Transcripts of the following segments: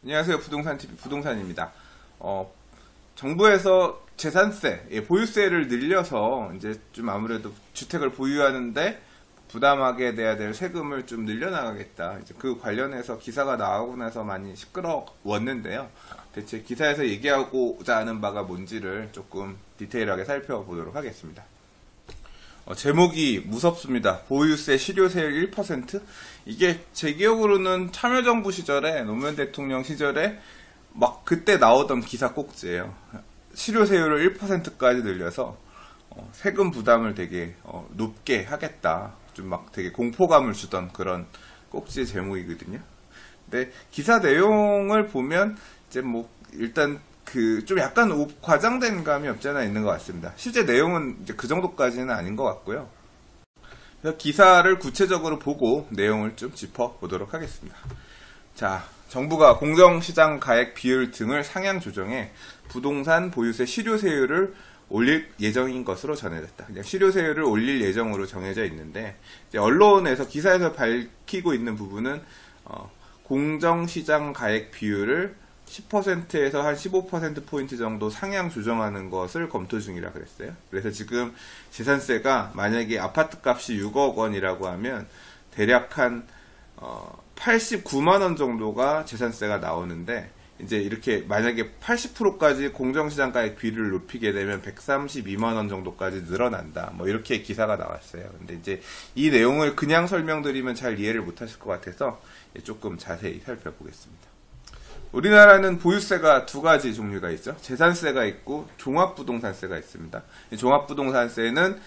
안녕하세요. 부동산TV 부동산입니다. 정부에서 재산세, 보유세를 늘려서 이제 좀 아무래도 주택을 보유하는데 부담하게 돼야 될 세금을 좀 늘려나가겠다. 이제 그 관련해서 기사가 나오고 나서 많이 시끄러웠는데요. 대체 기사에서 얘기하고자 하는 바가 뭔지를 조금 디테일하게 살펴보도록 하겠습니다. 제목이 무섭습니다. 보유세 실효세율 1%? 이게 제 기억으로는 참여정부 시절에, 노무현 대통령 시절에 막 그때 나오던 기사 꼭지예요. 실효세율을 1%까지 늘려서 세금 부담을 되게 높게 하겠다. 좀 막 되게 공포감을 주던 그런 꼭지의 제목이거든요. 근데 기사 내용을 보면 이제 뭐 일단 좀 약간 과장된 감이 없지 않아 있는 것 같습니다. 실제 내용은 이제 그 정도까지는 아닌 것 같고요. 그래서 기사를 구체적으로 보고 내용을 좀 짚어보도록 하겠습니다. 자, 정부가 공정시장 가액 비율 등을 상향 조정해 부동산 보유세 실효세율을 올릴 예정인 것으로 전해졌다. 그냥 실효세율을 올릴 예정으로 정해져 있는데, 이제 언론에서 기사에서 밝히고 있는 부분은 공정시장 가액 비율을 10%에서 한 15%포인트 정도 상향 조정하는 것을 검토 중이라 그랬어요. 그래서 지금 재산세가 만약에 아파트 값이 6억 원이라고 하면 대략 한 89만 원 정도가 재산세가 나오는데, 이제 이렇게 만약에 80%까지 공정시장 가액 비율을 높이게 되면 132만 원 정도까지 늘어난다. 뭐 이렇게 기사가 나왔어요. 근데 이제 이 내용을 그냥 설명드리면 잘 이해를 못 하실 것 같아서 조금 자세히 살펴보겠습니다. 우리나라는 보유세가 두 가지 종류가 있죠. 재산세가 있고 종합부동산세가 있습니다. 이 종합부동산세는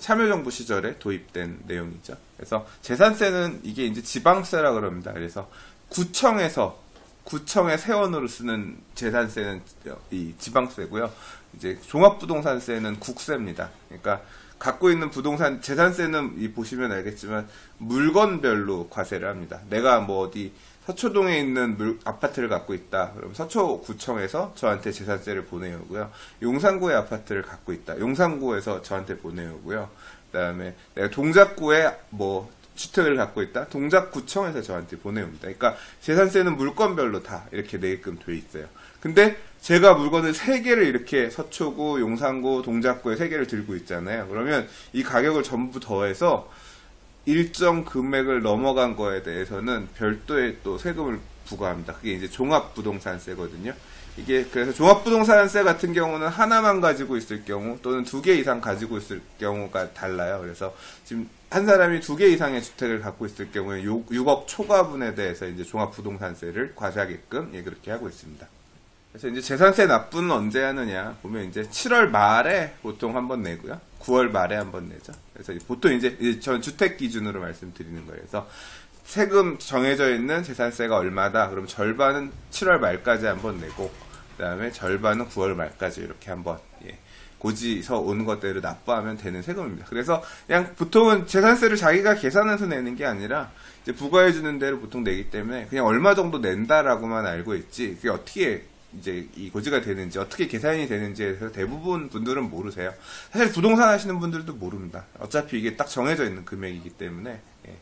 참여정부 시절에 도입된 내용이죠. 그래서 재산세는 이게 이제 지방세라 그럽니다. 그래서 구청의 세원으로 쓰는 재산세는 이 지방세고요. 이제 종합부동산세는 국세입니다. 그러니까 갖고 있는 부동산 재산세는 보시면 알겠지만 물건별로 과세를 합니다. 내가 뭐 어디 서초동에 있는 아파트를 갖고 있다. 그럼 서초구청에서 저한테 재산세를 보내오고요. 용산구의 아파트를 갖고 있다. 용산구에서 저한테 보내오고요. 그다음에 내가 동작구에 뭐 주택을 갖고 있다. 동작구청에서 저한테 보내옵니다. 그러니까 재산세는 물건별로 다 이렇게 내게끔 돼 있어요. 근데 제가 물건을 3개를 이렇게 서초구, 용산구, 동작구에 3개를 들고 있잖아요. 그러면 이 가격을 전부 더해서 일정 금액을 넘어간 거에 대해서는 별도의 또 세금을 부과합니다. 그게 이제 종합부동산세거든요. 이게 그래서 종합부동산세 같은 경우는 하나만 가지고 있을 경우 또는 2개 이상 가지고 있을 경우가 달라요. 그래서 지금 한 사람이 2개 이상의 주택을 갖고 있을 경우에 6억 초과분에 대해서 이제 종합부동산세를 과세하게끔 그렇게 하고 있습니다. 그래서 이제 재산세 납부는 언제 하느냐 보면 이제 7월 말에 보통 한번 내고요. 9월 말에 한번 내죠. 그래서 보통 이제 전 주택 기준으로 말씀드리는 거예요. 그래서 세금 정해져 있는 재산세가 얼마다. 그럼 절반은 7월 말까지 한번 내고, 그 다음에 절반은 9월 말까지 이렇게 한번 고지서 온 것대로 납부하면 되는 세금입니다. 그래서 그냥 보통은 재산세를 자기가 계산해서 내는 게 아니라 이제 부과해주는 대로 보통 내기 때문에 그냥 얼마 정도 낸다라고만 알고 있지, 그게 어떻게 이제 이 고지가 되는지, 어떻게 계산이 되는지에 대해서 대부분 분들은 모르세요. 사실 부동산 하시는 분들도 모릅니다. 어차피 이게 딱 정해져 있는 금액이기 때문에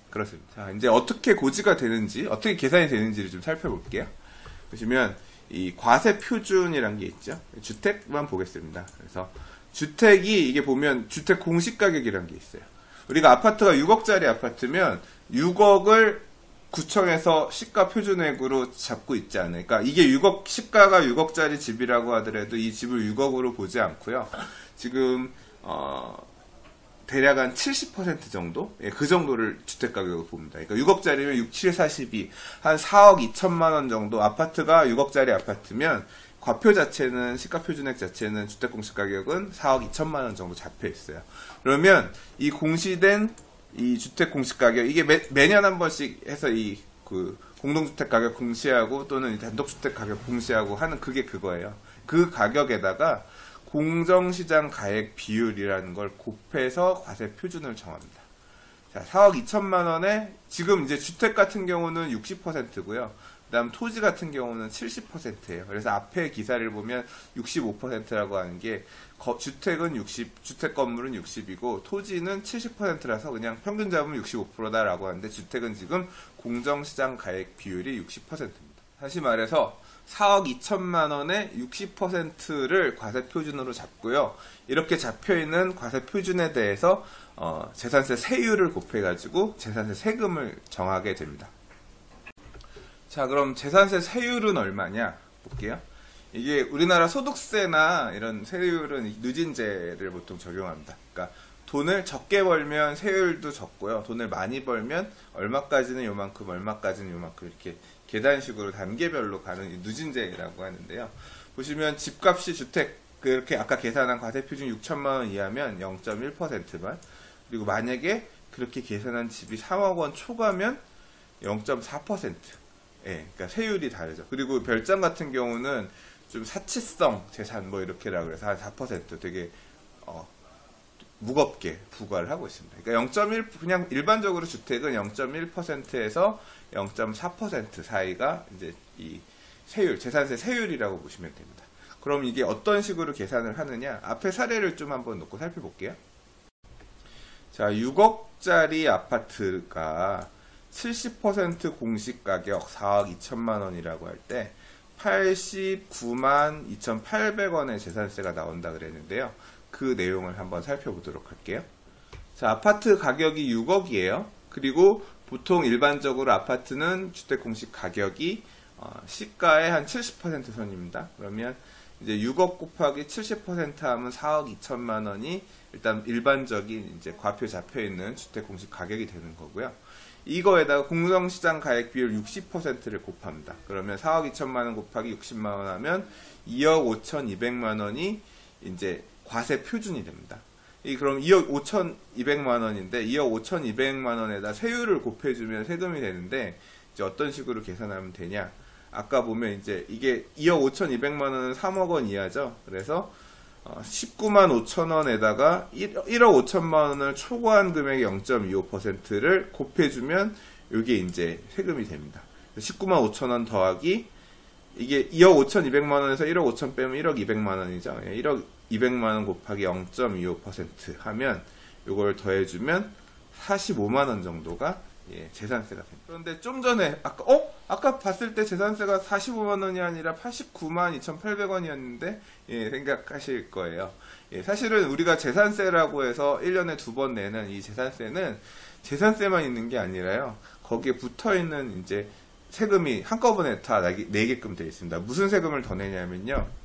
그렇습니다. 자, 이제 어떻게 고지가 되는지, 어떻게 계산이 되는지를 좀 살펴볼게요. 보시면 이 과세 표준이란 게 있죠. 주택만 보겠습니다. 그래서 주택이 이게 보면 주택 공시 가격이란 게 있어요. 우리가 아파트가 6억짜리 아파트면 6억을 구청에서 시가 표준액으로 잡고 있지 않아요. 그러니까 이게 시가가 6억짜리 집이라고 하더라도 이 집을 6억으로 보지 않고요. 지금 대략 한 70% 정도? 그 정도를 주택가격으로 봅니다. 그러니까 6억짜리면 6, 7, 42, 한 4억 2천만 원 정도, 아파트가 6억짜리 아파트면 과표 자체는, 시가표준액 자체는 주택공시가격은 4억 2천만 원 정도 잡혀 있어요. 그러면 이 공시된 이 주택 공시가격, 이게 매년 한 번씩 해서 공동주택 가격 공시하고 또는 단독주택 가격 공시하고 하는 그게 그거예요. 그 가격에다가 공정시장 가액 비율이라는 걸 곱해서 과세 표준을 정합니다. 자, 4억 2천만 원에 지금 이제 주택 같은 경우는 60%고요. 그다음 토지 같은 경우는 70%예요. 그래서 앞에 기사를 보면 65%라고 하는 게 주택은 60, 주택 건물은 60이고 토지는 70%라서 그냥 평균 잡으면 65%다라고 하는데, 주택은 지금 공정시장 가액 비율이 60%입니다. 다시 말해서 4억 2천만 원의 60%를 과세 표준으로 잡고요. 이렇게 잡혀있는 과세 표준에 대해서 재산세 세율을 곱해가지고 재산세 세금을 정하게 됩니다. 자, 그럼 재산세 세율은 얼마냐 볼게요. 이게 우리나라 소득세나 이런 세율은 누진제를 보통 적용합니다. 그러니까 돈을 적게 벌면 세율도 적고요. 돈을 많이 벌면 얼마까지는 요만큼, 얼마까지는 요만큼 이렇게 계단식으로 단계별로 가는 누진제라고 하는데요. 보시면 집값이 주택 그렇게 아까 계산한 과세표준 6천만 원 이하면 0.1%만, 그리고 만약에 그렇게 계산한 집이 3억 원 초과면 0.4%. 예, 그러니까 세율이 다르죠. 그리고 별장 같은 경우는 좀 사치성 재산 뭐 이렇게라 그래서 한 4% 되게 무겁게 부과를 하고 있습니다. 그러니까 0.1 그냥 일반적으로 주택은 0.1%에서 0.4% 사이가 이제 이 세율, 재산세 세율이라고 보시면 됩니다. 그럼 이게 어떤 식으로 계산을 하느냐? 앞에 사례를 좀 한번 놓고 살펴볼게요. 자, 6억짜리 아파트가 70% 공시가격 4억 2천만 원이라고 할 때 89만 2,800원의 재산세가 나온다 그랬는데요. 그 내용을 한번 살펴보도록 할게요. 자, 아파트 가격이 6억이에요. 그리고 보통 일반적으로 아파트는 주택 공시 가격이 시가의 한 70% 선입니다. 그러면 이제 6억 곱하기 70% 하면 4억 2천만 원이 일단 일반적인 이제 과표 잡혀 있는 주택 공시 가격이 되는 거고요. 이거에다가 공정시장 가액 비율 60%를 곱합니다. 그러면 4억 2천만 원 곱하기 60만 원 하면 2억 5,200만 원이 이제 과세 표준이 됩니다. 그럼 2억 5,200만 원인데 2억 5,200만 원에다 세율을 곱해주면 세금이 되는데 이제 어떤 식으로 계산하면 되냐? 아까 보면 이제 이게 2억 5,200만 원은 3억 원 이하죠. 그래서 19만 5천 원에다가 1억 5천만 원을 초과한 금액의 0.25%를 곱해주면 이게 이제 세금이 됩니다. 19만 5천 원 더하기 이게 2억 5,200만 원에서 1억 5천 빼면 1억 200만 원이죠. 1억 200만 원 곱하기 0.25% 하면 이걸 더해주면 45만 원 정도가 재산세가 됩니다. 그런데 좀 전에 아까 봤을 때 재산세가 45만 원이 아니라 89만 2,800원이었는데 생각하실 거예요. 사실은 우리가 재산세라고 해서 1년에 2번 내는 이 재산세는 재산세만 있는 게 아니라요. 거기에 붙어 있는 이제 세금이 한꺼번에 다 내게끔 되어 있습니다. 무슨 세금을 더 내냐면요.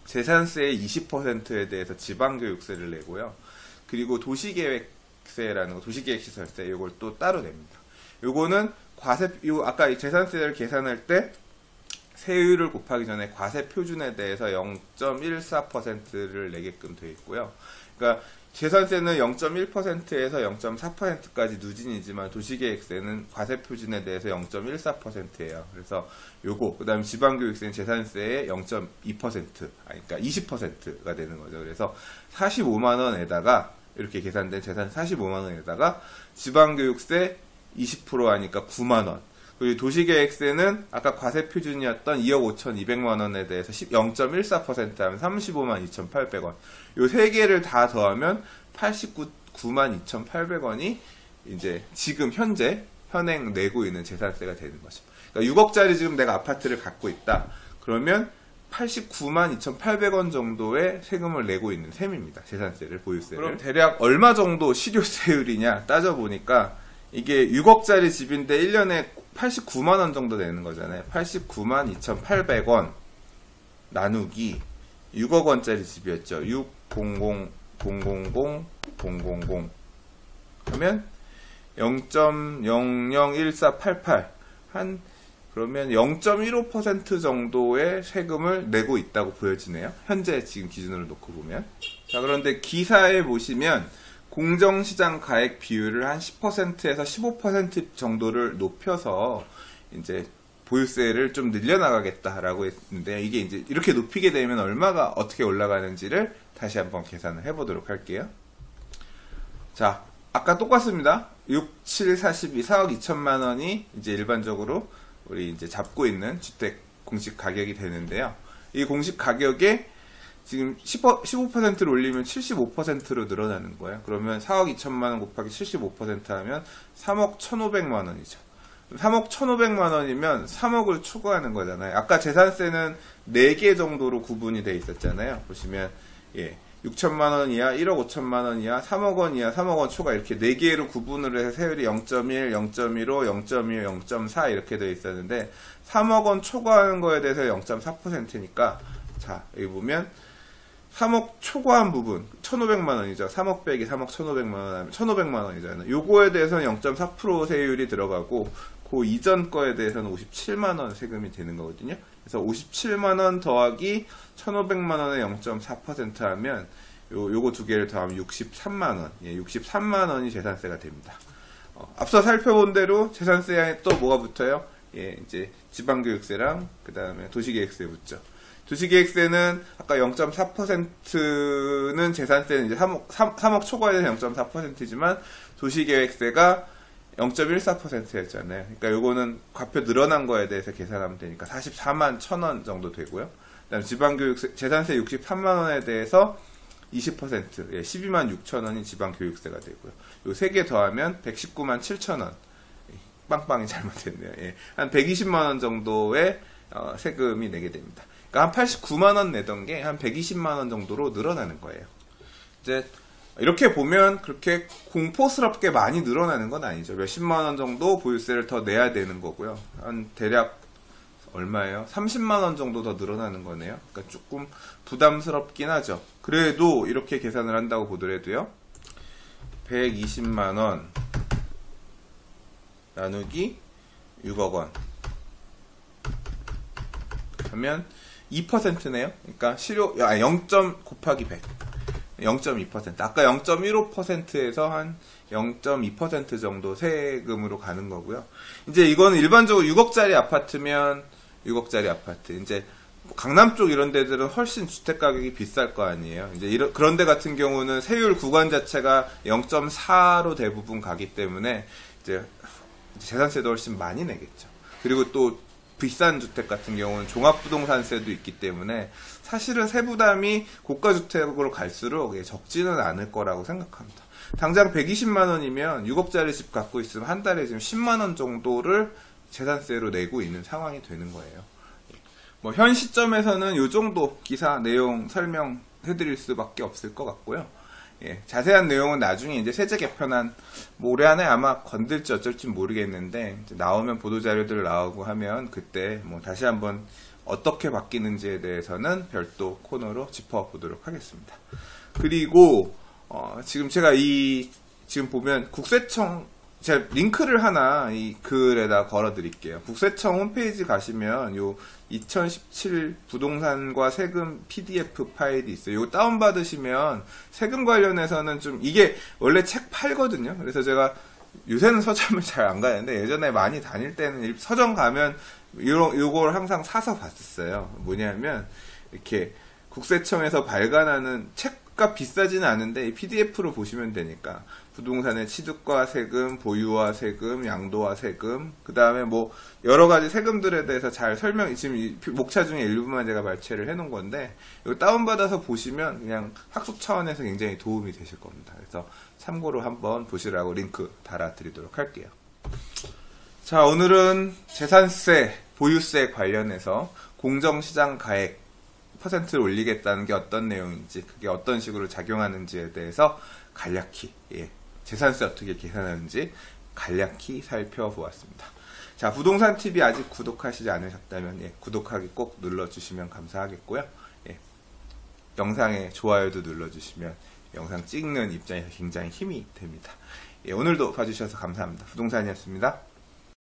재산세의 20%에 대해서 지방교육세를 내고요. 그리고 도시계획세라는 거, 도시계획시설세 이걸 또 따로 냅니다. 요거는 아까 재산세를 계산할 때 세율을 곱하기 전에 과세 표준에 대해서 0.14%를 내게끔 되어 있고요. 그러니까 재산세는 0.1%에서 0.4%까지 누진이지만 도시계획세는 과세 표준에 대해서 0.14%예요. 그래서 요거 그다음 지방교육세는 재산세의 0.2%, 그러니까 20%가 되는 거죠. 그래서 45만 원에다가 이렇게 계산된 재산 45만 원에다가 지방교육세 20% 하니까 9만 원. 그리고 도시계획세는 아까 과세 표준이었던 2억 5,200만 원에 대해서 0.14% 하면 35만 2,800원. 요 세 개를 다 더하면 89만 2,800원이 이제 지금 현행 내고 있는 재산세가 되는 거죠. 그러니까 6억짜리 지금 내가 아파트를 갖고 있다. 그러면 89만 2,800원 정도의 세금을 내고 있는 셈입니다. 재산세를, 보유세를. 그럼 대략 얼마 정도 실효세율이냐 따져보니까 이게 6억짜리 집인데 1년에 89만 원 정도 되는 거잖아요. 89만 2,800원 나누기 6억 원짜리 집이었죠. 600 000 000 하면 0.001488 그러면 0.15% 정도의 세금을 내고 있다고 보여지네요. 현재 지금 기준으로 놓고 보면. 자, 그런데 기사에 보시면 공정시장 가액 비율을 한 10%에서 15% 정도를 높여서 이제 보유세를 좀 늘려나가겠다라고 했는데 이게 이제 이렇게 높이게 되면 얼마가 어떻게 올라가는지를 다시 한번 계산을 해보도록 할게요. 자, 아까 똑같습니다. 6, 7, 42, 4억 2천만 원이 이제 일반적으로 우리 이제 잡고 있는 주택 공시 가격이 되는데요. 이 공시 가격에 지금 15%를 올리면 75%로 늘어나는 거예요. 그러면 4억 2천만 원 곱하기 75% 하면 3억 1,500만 원이죠. 3억 1,500만 원이면 3억을 초과하는 거잖아요. 아까 재산세는 4개 정도로 구분이 돼 있었잖아요. 보시면 6천만 원 이하, 1억 5천만 원 이하, 3억 원 이하, 3억 원 초과 이렇게 4개로 구분을 해서 세율이 0.1, 0.15, 0.2, 0.4 이렇게 되어 있었는데 3억 원 초과하는 거에 대해서 0.4%니까 자, 여기 보면 3억 초과한 부분 1,500만 원이죠. 3억 빼기 3억 1,500만 원 하면 1,500만 원이잖아요. 요거에 대해서는 0.4% 세율이 들어가고 그 이전 거에 대해서는 57만 원 세금이 되는 거거든요. 그래서 57만 원 더하기 1,500만 원에 0.4% 하면 요거 두 개를 더하면 63만 원. 63만 원이 재산세가 됩니다. 앞서 살펴본 대로 재산세에 또 뭐가 붙어요? 이제 지방교육세랑 그다음에 도시계획세 붙죠. 도시계획세는 아까 0.4%는 재산세는 이제 3억 초과에 대해서 0.4%지만 도시계획세가 0.14%였잖아요. 그러니까 요거는 과표 늘어난 거에 대해서 계산하면 되니까 44만 1,000원 정도 되고요. 그다음 지방교육세, 재산세 63만 원에 대해서 20%, 12만 6천 원이 지방교육세가 되고요. 요 세 개 더하면 119만 7천 원. 빵빵이 잘못됐네요. 한 120만 원 정도의 세금이 내게 됩니다. 그러니까 한 89만 원 내던 게 한 120만 원 정도로 늘어나는 거예요. 이제 이렇게 보면 그렇게 공포스럽게 많이 늘어나는 건 아니죠. 몇십만 원 정도 보유세를 더 내야 되는 거고요. 한 대략 얼마예요? 30만 원 정도 더 늘어나는 거네요. 그러니까 조금 부담스럽긴 하죠. 그래도 이렇게 계산을 한다고 보더라도요. 120만 원 나누기 6억 원 하면 2%네요. 그러니까 실효 0. 곱하기 100. 0.2%. 아까 0.15%에서 한 0.2% 정도 세금으로 가는 거고요. 이제 이거는 일반적으로 6억짜리 아파트면 6억짜리 아파트. 이제 강남 쪽 이런 데들은 훨씬 주택 가격이 비쌀 거 아니에요. 이제 그런 데 같은 경우는 세율 구간 자체가 0.4로 대부분 가기 때문에 이제 재산세도 훨씬 많이 내겠죠. 그리고 또 비싼 주택 같은 경우는 종합부동산세도 있기 때문에 사실은 세부담이 고가주택으로 갈수록 적지는 않을 거라고 생각합니다. 당장 120만 원이면 6억짜리 집 갖고 있으면 한 달에 지금 10만 원 정도를 재산세로 내고 있는 상황이 되는 거예요. 뭐 현 시점에서는 이 정도 기사 내용 설명해드릴 수밖에 없을 것 같고요. 자세한 내용은 나중에 이제 세제 개편안 뭐 올해 안에 아마 건들지 어쩔지 모르겠는데 이제 나오면 보도자료들 나오고 하면 그때 뭐 다시 한번 어떻게 바뀌는지에 대해서는 별도 코너로 짚어보도록 하겠습니다. 그리고 지금 제가 지금 보면 국세청 제가 링크를 하나 이 글에다 걸어 드릴게요. 국세청 홈페이지 가시면 요 2017 부동산과 세금 PDF 파일이 있어요. 이거 다운받으시면 세금 관련해서는 좀 이게 원래 책 팔거든요. 그래서 제가 요새는 서점을 잘 안 가는데 예전에 많이 다닐 때는 서점 가면 요걸 항상 사서 봤었어요. 뭐냐면 이렇게 국세청에서 발간하는 책값 비싸지는 않은데 이 PDF로 보시면 되니까 부동산의 취득과 세금, 보유와 세금, 양도와 세금, 그 다음에 뭐 여러 가지 세금들에 대해서 잘 지금 이 목차 중에 일부만 제가 발췌를 해놓은 건데 이거 다운받아서 보시면 그냥 학습 차원에서 굉장히 도움이 되실 겁니다. 그래서 참고로 한번 보시라고 링크 달아드리도록 할게요. 자, 오늘은 재산세, 보유세 관련해서 공정시장 가액 퍼센트를 올리겠다는 게 어떤 내용인지, 그게 어떤 식으로 작용하는지에 대해서 간략히 재산세 어떻게 계산하는지 간략히 살펴보았습니다. 자, 부동산TV 아직 구독하시지 않으셨다면 구독하기 꼭 눌러주시면 감사하겠고요. 영상에 좋아요도 눌러주시면 영상 찍는 입장에서 굉장히 힘이 됩니다. 오늘도 봐주셔서 감사합니다. 부동산이었습니다.